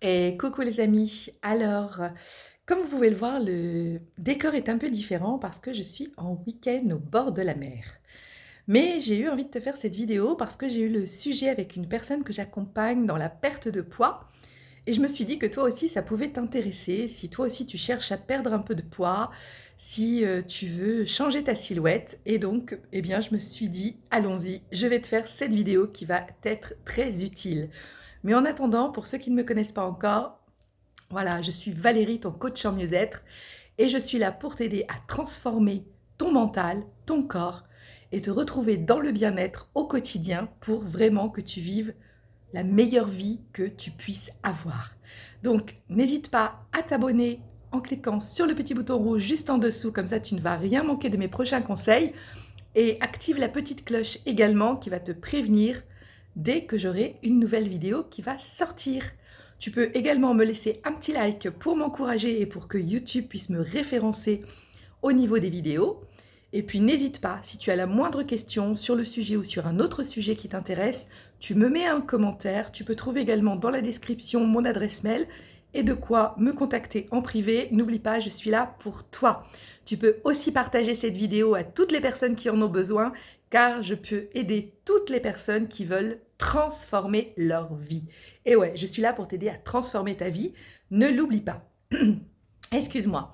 Et coucou les amis. Alors, comme vous pouvez le voir, le décor est un peu différent parce que je suis en week-end au bord de la mer. Mais j'ai eu envie de te faire cette vidéo parce que j'ai eu le sujet avec une personne que j'accompagne dans la perte de poids. Et je me suis dit que toi aussi, ça pouvait t'intéresser. Si toi aussi, tu cherches à perdre un peu de poids, si tu veux changer ta silhouette. Et donc, eh bien, je me suis dit, allons-y, je vais te faire cette vidéo qui va t'être très utile. Mais en attendant, pour ceux qui ne me connaissent pas encore, voilà, je suis Valérie, ton coach en mieux-être, et je suis là pour t'aider à transformer ton mental, ton corps, et te retrouver dans le bien-être au quotidien pour vraiment que tu vives la meilleure vie que tu puisses avoir. Donc, n'hésite pas à t'abonner en cliquant sur le petit bouton rouge juste en dessous, comme ça tu ne vas rien manquer de mes prochains conseils, et active la petite cloche également qui va te prévenir dès que j'aurai une nouvelle vidéo qui va sortir. Tu peux également me laisser un petit like pour m'encourager et pour que YouTube puisse me référencer au niveau des vidéos. Et puis n'hésite pas, si tu as la moindre question sur le sujet ou sur un autre sujet qui t'intéresse, tu me mets un commentaire. Tu peux trouver également dans la description mon adresse mail et de quoi me contacter en privé. N'oublie pas, je suis là pour toi. Tu peux aussi partager cette vidéo à toutes les personnes qui en ont besoin, car je peux aider toutes les personnes qui veulent transformer leur vie. Et ouais, je suis là pour t'aider à transformer ta vie. Ne l'oublie pas. Excuse-moi.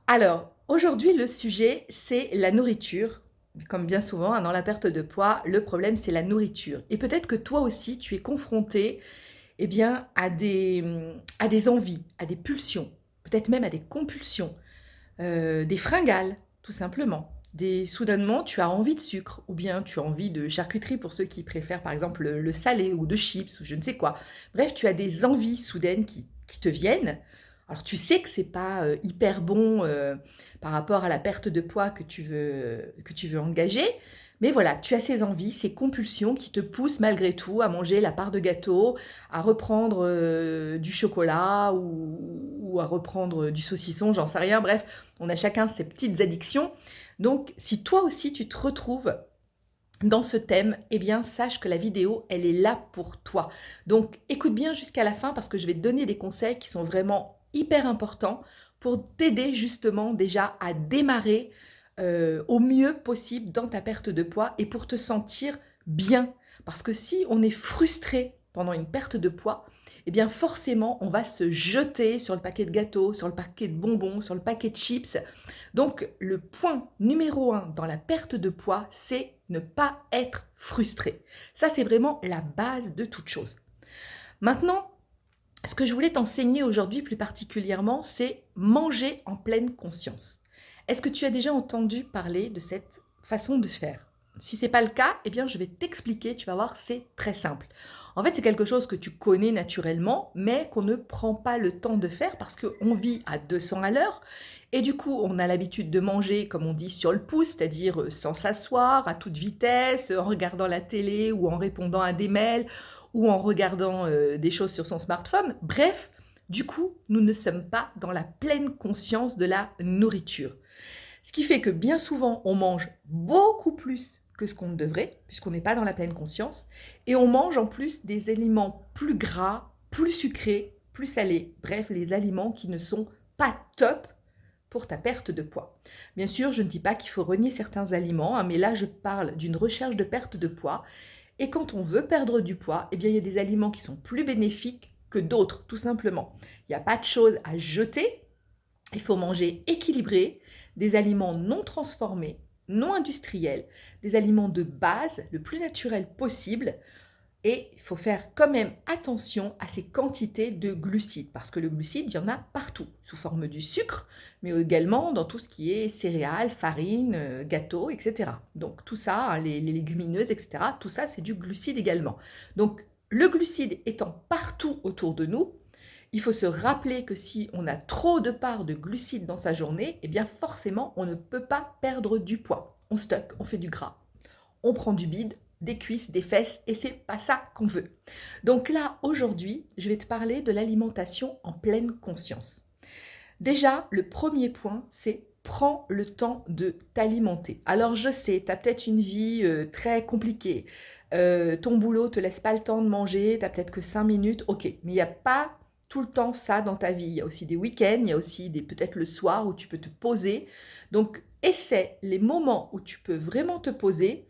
Alors, aujourd'hui, le sujet, c'est la nourriture. Comme bien souvent, hein, dans la perte de poids, le problème, c'est la nourriture. Et peut-être que toi aussi, tu es confronté eh bien, à des envies, à des pulsions, peut-être même à des compulsions, des fringales, tout simplement. Soudainement, tu as envie de sucre, ou bien tu as envie de charcuterie pour ceux qui préfèrent par exemple le salé, ou de chips, ou je ne sais quoi. Bref, tu as des envies soudaines qui te viennent. Alors tu sais que c'est pas hyper bon par rapport à la perte de poids que tu veux engager, mais voilà, tu as ces envies, ces compulsions qui te poussent malgré tout à manger la part de gâteau, à reprendre du chocolat ou à reprendre du saucisson, j'en sais rien. Bref, on a chacun ses petites addictions. Donc, si toi aussi tu te retrouves dans ce thème, eh bien, sache que la vidéo, elle est là pour toi. Donc, écoute bien jusqu'à la fin parce que je vais te donner des conseils qui sont vraiment hyper importants pour t'aider justement déjà à démarrer au mieux possible dans ta perte de poids et pour te sentir bien. Parce que si on est frustré pendant une perte de poids, eh bien forcément, on va se jeter sur le paquet de gâteaux, sur le paquet de bonbons, sur le paquet de chips. Donc, le point numéro un dans la perte de poids, c'est ne pas être frustré. Ça, c'est vraiment la base de toute chose. Maintenant, ce que je voulais t'enseigner aujourd'hui plus particulièrement, c'est manger en pleine conscience. Est-ce que tu as déjà entendu parler de cette façon de faire? Si ce n'est pas le cas, eh bien, je vais t'expliquer, tu vas voir, c'est très simple. En fait, c'est quelque chose que tu connais naturellement, mais qu'on ne prend pas le temps de faire parce qu'on vit à 200 à l'heure. Et du coup, on a l'habitude de manger, comme on dit, sur le pouce, c'est-à-dire sans s'asseoir, à toute vitesse, en regardant la télé ou en répondant à des mails ou en regardant des choses sur son smartphone. Bref, du coup, nous ne sommes pas dans la pleine conscience de la nourriture. Ce qui fait que bien souvent, on mange beaucoup plus que ce qu'on ne devrait, puisqu'on n'est pas dans la pleine conscience, et on mange en plus des aliments plus gras, plus sucrés, plus salés, bref, les aliments qui ne sont pas top pour ta perte de poids. Bien sûr, je ne dis pas qu'il faut renier certains aliments, hein, mais là, je parle d'une recherche de perte de poids. Et quand on veut perdre du poids, eh bien, il y a des aliments qui sont plus bénéfiques que d'autres, tout simplement. Il n'y a pas de choses à jeter. Il faut manger équilibré, des aliments non transformés, non industriels, des aliments de base, le plus naturel possible. Et il faut faire quand même attention à ces quantités de glucides, parce que le glucide, il y en a partout, sous forme du sucre, mais également dans tout ce qui est céréales, farine, gâteaux, etc. Donc tout ça, hein, les légumineuses, etc., tout ça, c'est du glucide également. Donc le glucide étant partout autour de nous, il faut se rappeler que si on a trop de parts de glucides dans sa journée, eh bien forcément, on ne peut pas perdre du poids. On stocke, on fait du gras, on prend du bide, des cuisses, des fesses, et c'est pas ça qu'on veut. Donc là, aujourd'hui, je vais te parler de l'alimentation en pleine conscience. Déjà, le premier point, c'est prends le temps de t'alimenter. Alors je sais, tu as peut-être une vie très compliquée, ton boulot te laisse pas le temps de manger, tu n'as peut-être que 5 minutes, ok, mais il n'y a pas tout le temps ça dans ta vie. Il y a aussi des week-ends, il y a aussi peut-être le soir où tu peux te poser. Donc, essaie les moments où tu peux vraiment te poser,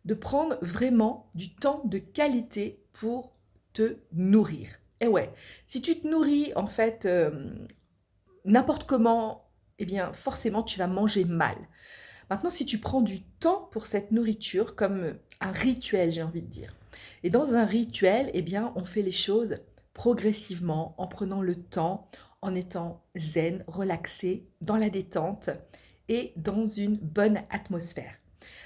de prendre vraiment du temps de qualité pour te nourrir. Et ouais, si tu te nourris en fait n'importe comment, eh bien forcément tu vas manger mal. Maintenant, si tu prends du temps pour cette nourriture, comme un rituel, j'ai envie de dire. Et dans un rituel, eh bien, on fait les choses progressivement, en prenant le temps, en étant zen, relaxé, dans la détente et dans une bonne atmosphère.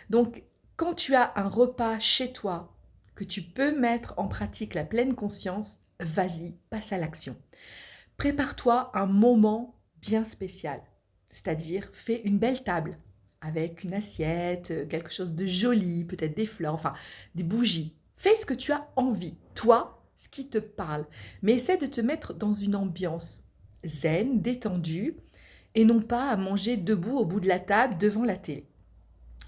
Donc, quand tu as un repas chez toi, que tu peux mettre en pratique la pleine conscience, vas-y, passe à l'action. Prépare-toi un moment bien spécial, c'est-à-dire fais une belle table avec une assiette, quelque chose de joli, peut-être des fleurs, enfin des bougies. Fais ce que tu as envie, toi, ce qui te parle, mais essaie de te mettre dans une ambiance zen, détendue, et non pas à manger debout au bout de la table devant la télé.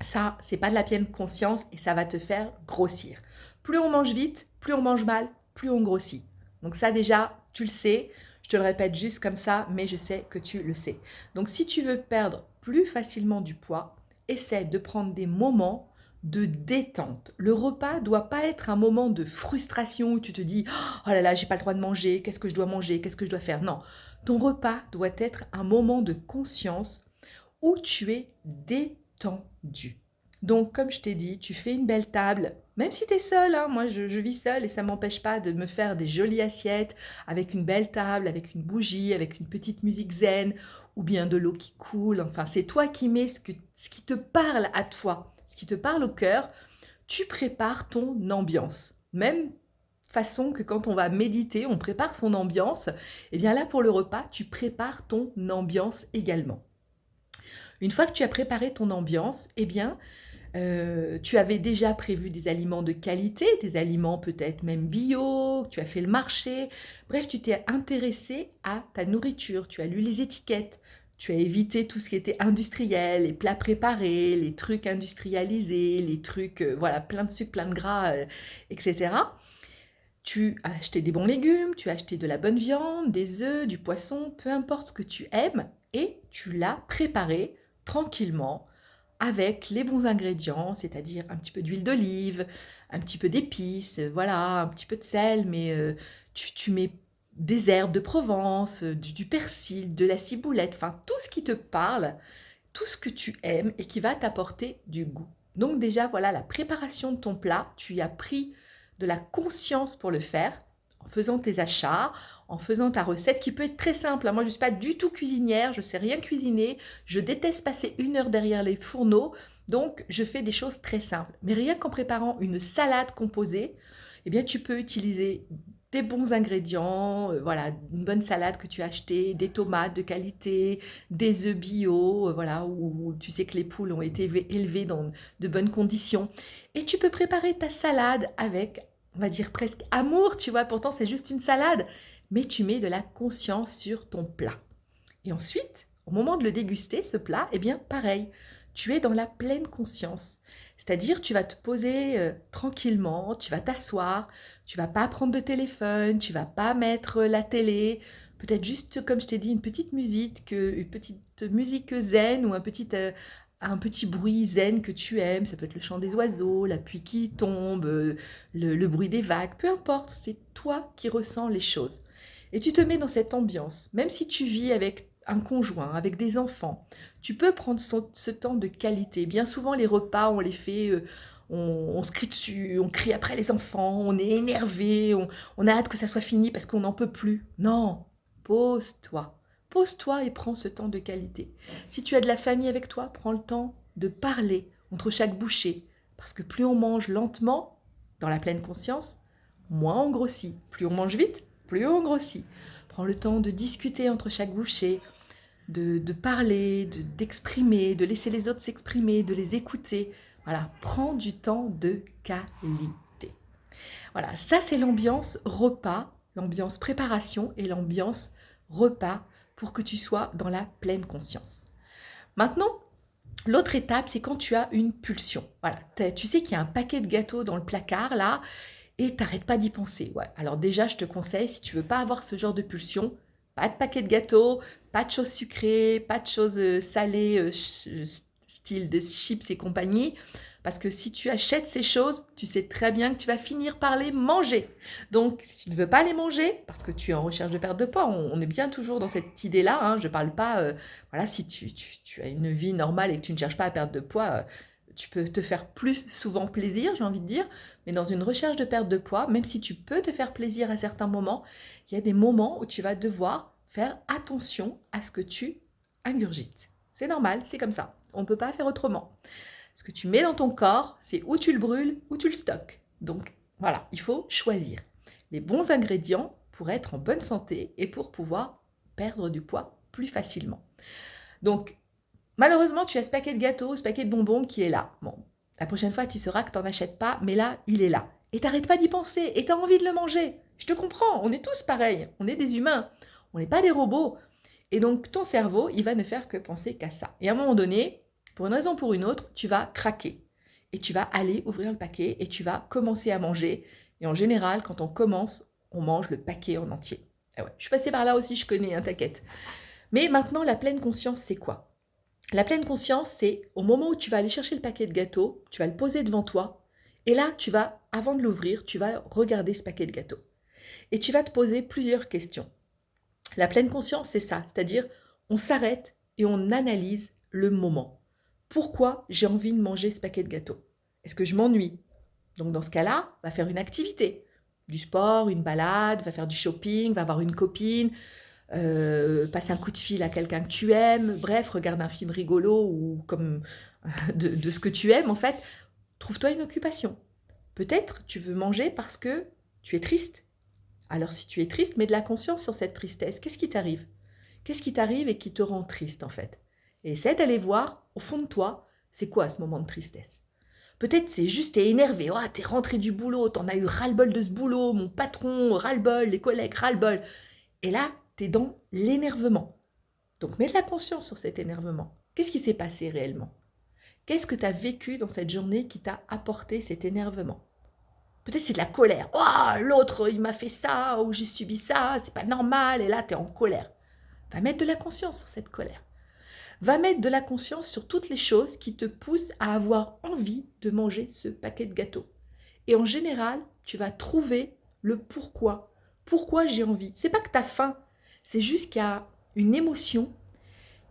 Ça, c'est pas de la pleine conscience et ça va te faire grossir. Plus on mange vite, plus on mange mal, plus on grossit. Donc ça déjà, tu le sais. Je te le répète juste comme ça, mais je sais que tu le sais. Donc si tu veux perdre plus facilement du poids, essaie de prendre des moments de détente. Le repas doit pas être un moment de frustration où tu te dis oh là là, j'ai pas le droit de manger, qu'est-ce que je dois manger, qu'est-ce que je dois faire. Non, ton repas doit être un moment de conscience où tu es détendu. Donc, comme je t'ai dit, tu fais une belle table, même si tu es seule, hein, moi je vis seule et ça ne m'empêche pas de me faire des jolies assiettes avec une belle table, avec une bougie, avec une petite musique zen ou bien de l'eau qui coule. Enfin, c'est toi qui mets ce qui te parle à toi, ce qui te parle au cœur. Tu prépares ton ambiance. Même façon que quand on va méditer, on prépare son ambiance. Et bien là, pour le repas, tu prépares ton ambiance également. Une fois que tu as préparé ton ambiance, eh bien, tu avais déjà prévu des aliments de qualité, des aliments peut-être même bio, tu as fait le marché. Bref, tu t'es intéressé à ta nourriture, tu as lu les étiquettes, tu as évité tout ce qui était industriel, les plats préparés, les trucs industrialisés, les trucs, voilà, plein de sucre, plein de gras, etc. Tu as acheté des bons légumes, tu as acheté de la bonne viande, des œufs, du poisson, peu importe ce que tu aimes, et tu l'as préparé tranquillement avec les bons ingrédients, c'est-à-dire un petit peu d'huile d'olive, un petit peu d'épices, voilà, un petit peu de sel, mais tu mets des herbes de Provence, du persil, de la ciboulette, enfin tout ce qui te parle, tout ce que tu aimes et qui va t'apporter du goût. Donc déjà, voilà la préparation de ton plat, tu y as pris de la conscience pour le faire, en faisant tes achats, en faisant ta recette qui peut être très simple. Moi, je ne suis pas du tout cuisinière, je ne sais rien cuisiner, je déteste passer 1 heure derrière les fourneaux, donc je fais des choses très simples. Mais rien qu'en préparant une salade composée, eh bien, tu peux utiliser des bons ingrédients, voilà, une bonne salade que tu as achetée, des tomates de qualité, des œufs bio, voilà, où tu sais que les poules ont été élevées dans de bonnes conditions. Et tu peux préparer ta salade avec, on va dire presque amour, tu vois, pourtant c'est juste une salade, mais tu mets de la conscience sur ton plat. Et ensuite, au moment de le déguster, ce plat, eh bien pareil, tu es dans la pleine conscience. C'est-à-dire, tu vas te poser tranquillement, tu vas t'asseoir, tu vas pas prendre de téléphone, tu vas pas mettre la télé, peut-être juste, comme je t'ai dit, une petite musique zen ou un petit bruit zen que tu aimes. Ça peut être le chant des oiseaux, la pluie qui tombe, le bruit des vagues, peu importe, c'est toi qui ressens les choses. Et tu te mets dans cette ambiance, même si tu vis avec un conjoint, avec des enfants, tu peux prendre ce temps de qualité. Bien souvent, les repas, on les fait, on se crie dessus, on crie après les enfants, on est énervé, on a hâte que ça soit fini parce qu'on n'en peut plus. Non, pose-toi. Pose-toi et prends ce temps de qualité. Si tu as de la famille avec toi, prends le temps de parler entre chaque bouchée. Parce que plus on mange lentement, dans la pleine conscience, moins on grossit. Plus on mange vite, plus on grossit. Prends le temps de discuter entre chaque bouchée, de parler, d'exprimer, de laisser les autres s'exprimer, de les écouter. Voilà, prends du temps de qualité. Voilà, ça c'est l'ambiance repas, l'ambiance préparation et l'ambiance repas pour que tu sois dans la pleine conscience. Maintenant, l'autre étape, c'est quand tu as une pulsion. Voilà, tu sais qu'il y a un paquet de gâteaux dans le placard là, et t'arrêtes pas d'y penser. Ouais. Alors déjà, je te conseille, si tu veux pas avoir ce genre de pulsion, pas de paquet de gâteaux, pas de choses sucrées, pas de choses salées, style de chips et compagnie. Parce que si tu achètes ces choses, tu sais très bien que tu vas finir par les manger. Donc, si tu ne veux pas les manger, parce que tu es en recherche de perte de poids, on est bien toujours dans cette idée-là. Hein, je ne parle pas, voilà, si tu as une vie normale et que tu ne cherches pas à perdre de poids, tu peux te faire plus souvent plaisir, j'ai envie de dire. Mais dans une recherche de perte de poids, même si tu peux te faire plaisir à certains moments, il y a des moments où tu vas devoir faire attention à ce que tu ingurgites. C'est normal, c'est comme ça. On ne peut pas faire autrement. Ce que tu mets dans ton corps, c'est où tu le brûles, ou tu le stockes. Donc voilà, il faut choisir les bons ingrédients pour être en bonne santé et pour pouvoir perdre du poids plus facilement. Donc malheureusement, tu as ce paquet de gâteaux, ce paquet de bonbons qui est là. Bon, la prochaine fois, tu sauras que tu n'en achètes pas, mais là, il est là. Et t'arrêtes pas d'y penser, et tu as envie de le manger. Je te comprends, on est tous pareils, on est des humains, on n'est pas des robots. Et donc, ton cerveau, il va ne faire que penser qu'à ça. Et à un moment donné, pour une raison ou pour une autre, tu vas craquer. Et tu vas aller ouvrir le paquet et tu vas commencer à manger. Et en général, quand on commence, on mange le paquet en entier. Ah ouais, je suis passée par là aussi, je connais, hein, t'inquiète. Mais maintenant, la pleine conscience, c'est quoi? La pleine conscience, c'est au moment où tu vas aller chercher le paquet de gâteaux, tu vas le poser devant toi, et là, tu vas, avant de l'ouvrir, tu vas regarder ce paquet de gâteaux. Et tu vas te poser plusieurs questions. La pleine conscience, c'est ça, c'est-à-dire on s'arrête et on analyse le moment. Pourquoi j'ai envie de manger ce paquet de gâteaux? Est-ce que je m'ennuie? Donc dans ce cas-là, va faire une activité, du sport, une balade, va faire du shopping, va voir une copine, passer un coup de fil à quelqu'un que tu aimes, bref, regarde un film rigolo ou comme de ce que tu aimes en fait, trouve-toi une occupation. Peut-être tu veux manger parce que tu es triste. Alors si tu es triste, mets de la conscience sur cette tristesse. Qu'est-ce qui t'arrive? Qu'est-ce qui t'arrive et qui te rend triste en fait? Et essaie d'aller voir au fond de toi, c'est quoi ce moment de tristesse? Peut-être c'est juste t'es énervé, oh, t'es rentré du boulot, t'en as eu ras-le-bol de ce boulot, mon patron ras-le-bol, les collègues ras-le-bol. Et là, tu es dans l'énervement. Donc mets de la conscience sur cet énervement. Qu'est-ce qui s'est passé réellement? Qu'est-ce que tu as vécu dans cette journée qui t'a apporté cet énervement? Peut-être c'est de la colère. Oh, l'autre, il m'a fait ça, ou j'ai subi ça, c'est pas normal, et là, tu es en colère. Va mettre de la conscience sur cette colère. Va mettre de la conscience sur toutes les choses qui te poussent à avoir envie de manger ce paquet de gâteaux. Et en général, tu vas trouver le pourquoi. Pourquoi j'ai envie? C'est pas que tu as faim, c'est juste qu'il y a une émotion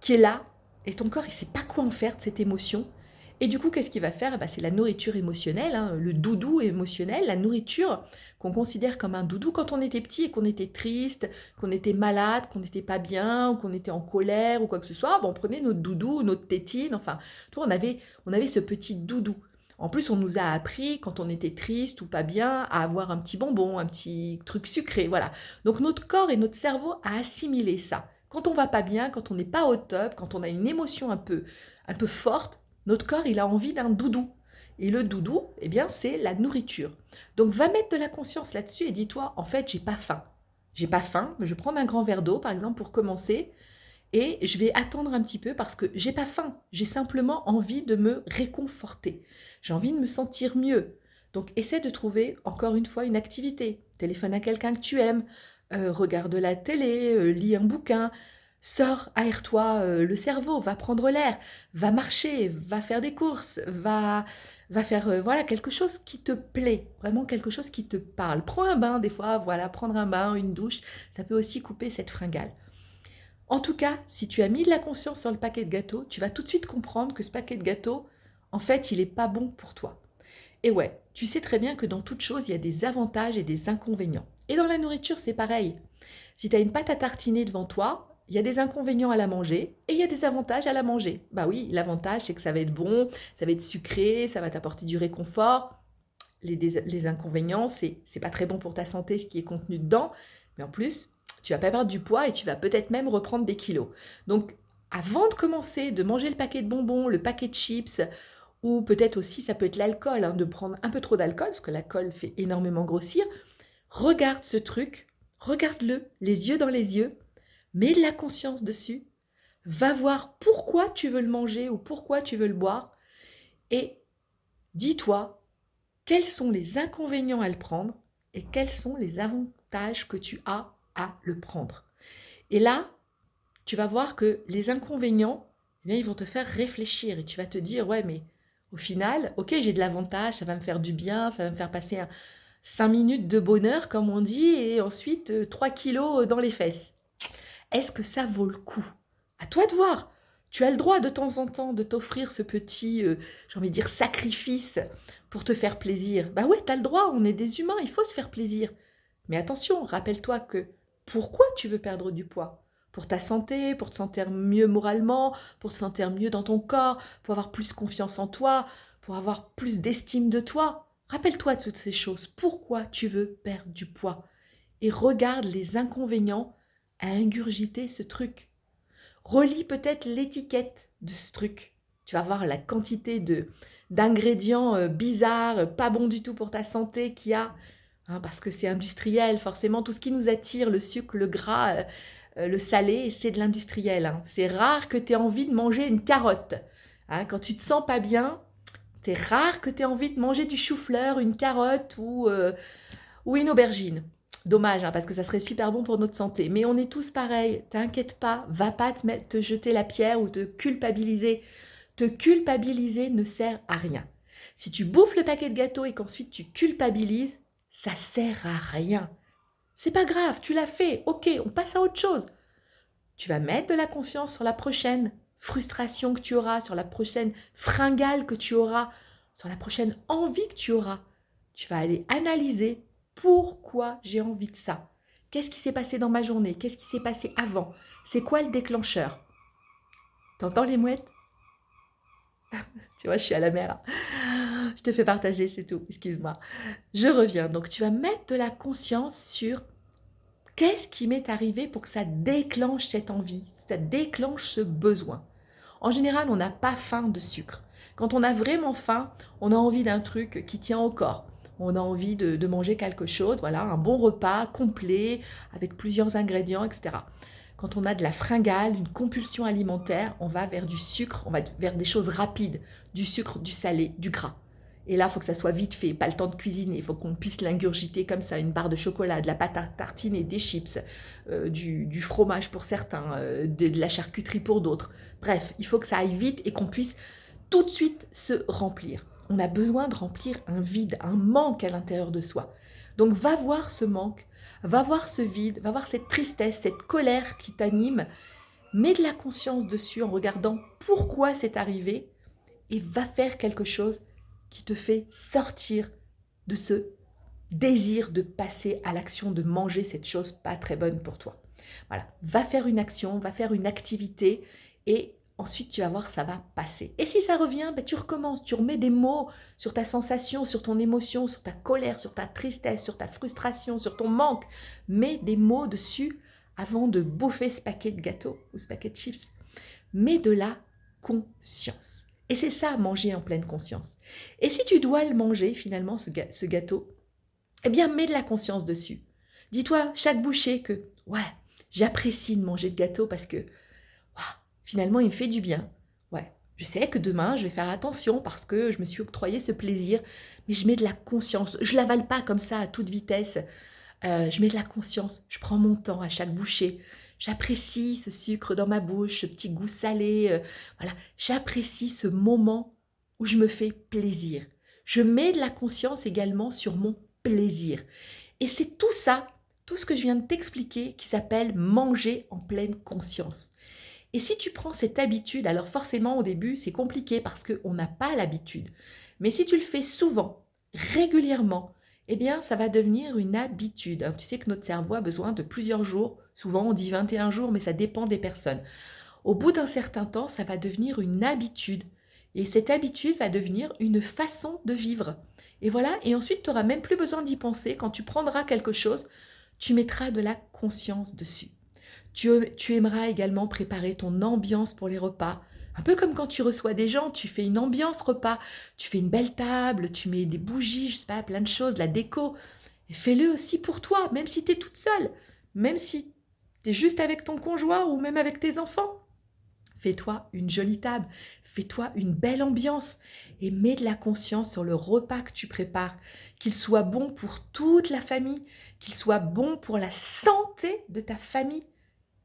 qui est là et ton corps, il sait pas quoi en faire de cette émotion. Et du coup, qu'est-ce qu'il va faire? C'est la nourriture émotionnelle, hein, le doudou émotionnel, la nourriture qu'on considère comme un doudou quand on était petit et qu'on était triste, qu'on était malade, qu'on n'était pas bien, ou qu'on était en colère ou quoi que ce soit. On prenait notre doudou, notre tétine, enfin, on avait ce petit doudou. En plus, on nous a appris, quand on était triste ou pas bien, à avoir un petit bonbon, un petit truc sucré, voilà. Donc notre corps et notre cerveau a assimilé ça. Quand on va pas bien, quand on n'est pas au top, quand on a une émotion un peu forte, notre corps, il a envie d'un doudou. Et le doudou, eh bien, c'est la nourriture. Donc va mettre de la conscience là-dessus et dis-toi, en fait, j'ai pas faim. J'ai pas faim, je vais prendre un grand verre d'eau, par exemple, pour commencer, et je vais attendre un petit peu parce que j'ai pas faim. J'ai simplement envie de me réconforter. J'ai envie de me sentir mieux. Donc essaie de trouver encore une fois une activité. Téléphone à quelqu'un que tu aimes, regarde la télé, lis un bouquin, sors, aère-toi le cerveau, va prendre l'air, va marcher, va faire des courses, va faire voilà quelque chose qui te plaît, vraiment quelque chose qui te parle. Prends un bain des fois, voilà, prendre un bain, une douche, ça peut aussi couper cette fringale. En tout cas, si tu as mis de la conscience sur le paquet de gâteaux, tu vas tout de suite comprendre que ce paquet de gâteaux, en fait, il n'est pas bon pour toi. Et ouais, tu sais très bien que dans toute chose, il y a des avantages et des inconvénients. Et dans la nourriture, c'est pareil. Si tu as une pâte à tartiner devant toi, il y a des inconvénients à la manger et il y a des avantages à la manger. Bah oui, l'avantage, c'est que ça va être bon, ça va être sucré, ça va t'apporter du réconfort. Les inconvénients, c'est pas très bon pour ta santé ce qui est contenu dedans, mais en plus, tu vas pas perdre du poids et tu vas peut-être même reprendre des kilos. Donc, avant de commencer, de manger le paquet de bonbons, le paquet de chips, ou peut-être aussi, ça peut être l'alcool, hein, de prendre un peu trop d'alcool, parce que l'alcool fait énormément grossir, regarde ce truc, regarde-le, les yeux dans les yeux, mets de la conscience dessus, va voir pourquoi tu veux le manger ou pourquoi tu veux le boire, et dis-toi, quels sont les inconvénients à le prendre et quels sont les avantages que tu as à le prendre. Et là, tu vas voir que les inconvénients, eh bien, ils vont te faire réfléchir et tu vas te dire, ouais, mais au final, ok, j'ai de l'avantage, ça va me faire du bien, ça va me faire passer 5 minutes de bonheur, comme on dit, et ensuite 3 kilos dans les fesses. Est-ce que ça vaut le coup? À toi de voir. Tu as le droit de temps en temps de t'offrir ce petit, j'ai envie de dire, sacrifice pour te faire plaisir. Bah ouais, tu as le droit, on est des humains, il faut se faire plaisir. Mais attention, rappelle-toi que pourquoi tu veux perdre du poids? Pour ta santé, pour te sentir mieux moralement, pour te sentir mieux dans ton corps, pour avoir plus confiance en toi, pour avoir plus d'estime de toi. Rappelle-toi de toutes ces choses. Pourquoi tu veux perdre du poids? Et regarde les inconvénients à ingurgiter ce truc. Relis peut-être l'étiquette de ce truc. Tu vas voir la quantité d'ingrédients bizarres, pas bons du tout pour ta santé qu'il y a. Hein, parce que c'est industriel, forcément. Tout ce qui nous attire, le sucre, le gras, le salé, c'est de l'industriel. Hein. C'est rare que tu aies envie de manger une carotte. Hein, quand tu te sens pas bien, c'est rare que tu aies envie de manger du chou-fleur, une carotte ou une aubergine. Dommage, hein, parce que ça serait super bon pour notre santé. Mais on est tous pareils. T'inquiète pas, va pas te jeter la pierre ou te culpabiliser. Te culpabiliser ne sert à rien. Si tu bouffes le paquet de gâteaux et qu'ensuite tu culpabilises, ça sert à rien. C'est pas grave, tu l'as fait. Ok, on passe à autre chose. Tu vas mettre de la conscience sur la prochaine frustration que tu auras, sur la prochaine fringale que tu auras, sur la prochaine envie que tu auras. Tu vas aller analyser pourquoi j'ai envie de ça. Qu'est-ce qui s'est passé dans ma journée? Qu'est-ce qui s'est passé avant? C'est quoi le déclencheur? T'entends les mouettes? Tu vois, je suis à la mer. Je te fais partager, c'est tout. Excuse-moi. Je reviens. Donc, tu vas mettre de la conscience sur qu'est-ce qui m'est arrivé pour que ça déclenche cette envie, ça déclenche ce besoin. En général, on n'a pas faim de sucre. Quand on a vraiment faim, on a envie d'un truc qui tient au corps. On a envie de manger quelque chose, voilà, un bon repas complet, avec plusieurs ingrédients, etc. Quand on a de la fringale, une compulsion alimentaire, on va vers du sucre, on va vers des choses rapides, du sucre, du salé, du gras. Et là, il faut que ça soit vite fait, pas le temps de cuisiner, il faut qu'on puisse l'ingurgiter comme ça, une barre de chocolat, de la pâte à tartiner, des chips, du fromage pour certains, de la charcuterie pour d'autres. Bref, il faut que ça aille vite et qu'on puisse tout de suite se remplir. On a besoin de remplir un vide, un manque à l'intérieur de soi. Donc va voir ce manque, va voir ce vide, va voir cette tristesse, cette colère qui t'anime, mets de la conscience dessus en regardant pourquoi c'est arrivé et va faire quelque chose qui te fait sortir de ce désir de passer à l'action de manger cette chose pas très bonne pour toi. Voilà, va faire une action, va faire une activité et ensuite tu vas voir ça va passer. Et si ça revient, ben, tu recommences, tu remets des mots sur ta sensation, sur ton émotion, sur ta colère, sur ta tristesse, sur ta frustration, sur ton manque. Mets des mots dessus avant de bouffer ce paquet de gâteaux ou ce paquet de chips. Mets de la conscience. Et c'est ça, manger en pleine conscience. Et si tu dois le manger, finalement, ce gâteau, eh bien, mets de la conscience dessus. Dis-toi, chaque bouchée, que, ouais, j'apprécie de manger de gâteau parce que, ouais, finalement, il me fait du bien. Ouais, je sais que demain, je vais faire attention parce que je me suis octroyé ce plaisir, mais je mets de la conscience. Je l'avale pas comme ça à toute vitesse. Je mets de la conscience. Je prends mon temps à chaque bouchée. J'apprécie ce sucre dans ma bouche, ce petit goût salé. Voilà, j'apprécie ce moment où je me fais plaisir. Je mets de la conscience également sur mon plaisir. Et c'est tout ça, tout ce que je viens de t'expliquer, qui s'appelle manger en pleine conscience. Et si tu prends cette habitude, alors forcément au début c'est compliqué parce qu'on n'a pas l'habitude. Mais si tu le fais souvent, régulièrement, eh bien ça va devenir une habitude. Alors, tu sais que notre cerveau a besoin de plusieurs jours, souvent on dit 21 jours, mais ça dépend des personnes. Au bout d'un certain temps, ça va devenir une habitude. Et cette habitude va devenir une façon de vivre. Et voilà, et ensuite tu n'auras même plus besoin d'y penser. Quand tu prendras quelque chose, tu mettras de la conscience dessus. Tu aimeras également préparer ton ambiance pour les repas. Un peu comme quand tu reçois des gens, tu fais une ambiance repas, tu fais une belle table, tu mets des bougies, je sais pas, plein de choses, de la déco. Et fais-le aussi pour toi, même si tu es toute seule, même si tu es juste avec ton conjoint ou même avec tes enfants. Fais-toi une jolie table, fais-toi une belle ambiance et mets de la conscience sur le repas que tu prépares, qu'il soit bon pour toute la famille, qu'il soit bon pour la santé de ta famille.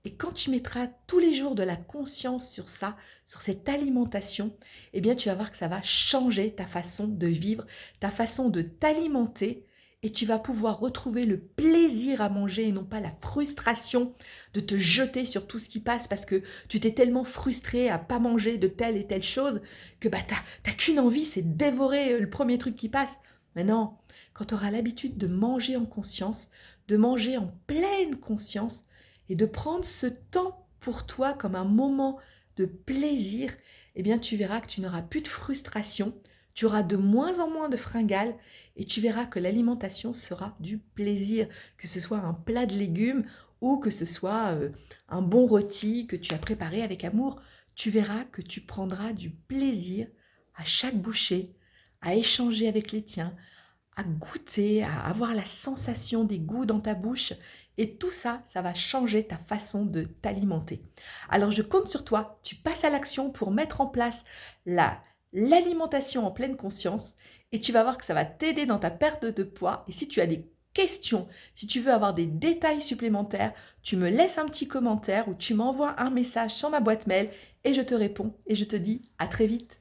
Et quand tu mettras tous les jours de la conscience sur ça, sur cette alimentation, eh bien tu vas voir que ça va changer ta façon de vivre, ta façon de t'alimenter et tu vas pouvoir retrouver le plaisir à manger et non pas la frustration de te jeter sur tout ce qui passe parce que tu t'es tellement frustré à pas manger de telle et telle chose que bah t'as qu'une envie, c'est de dévorer le premier truc qui passe. Mais non, quand tu auras l'habitude de manger en conscience, de manger en pleine conscience, et de prendre ce temps pour toi comme un moment de plaisir, eh bien tu verras que tu n'auras plus de frustration, tu auras de moins en moins de fringales et tu verras que l'alimentation sera du plaisir, que ce soit un plat de légumes ou que ce soit un bon rôti que tu as préparé avec amour. Tu verras que tu prendras du plaisir à chaque bouchée, à échanger avec les tiens, à goûter, à avoir la sensation des goûts dans ta bouche. Et tout ça, ça va changer ta façon de t'alimenter. Alors je compte sur toi, tu passes à l'action pour mettre en place l'alimentation en pleine conscience et tu vas voir que ça va t'aider dans ta perte de poids. Et si tu as des questions, si tu veux avoir des détails supplémentaires, tu me laisses un petit commentaire ou tu m'envoies un message sur ma boîte mail et je te réponds et je te dis à très vite.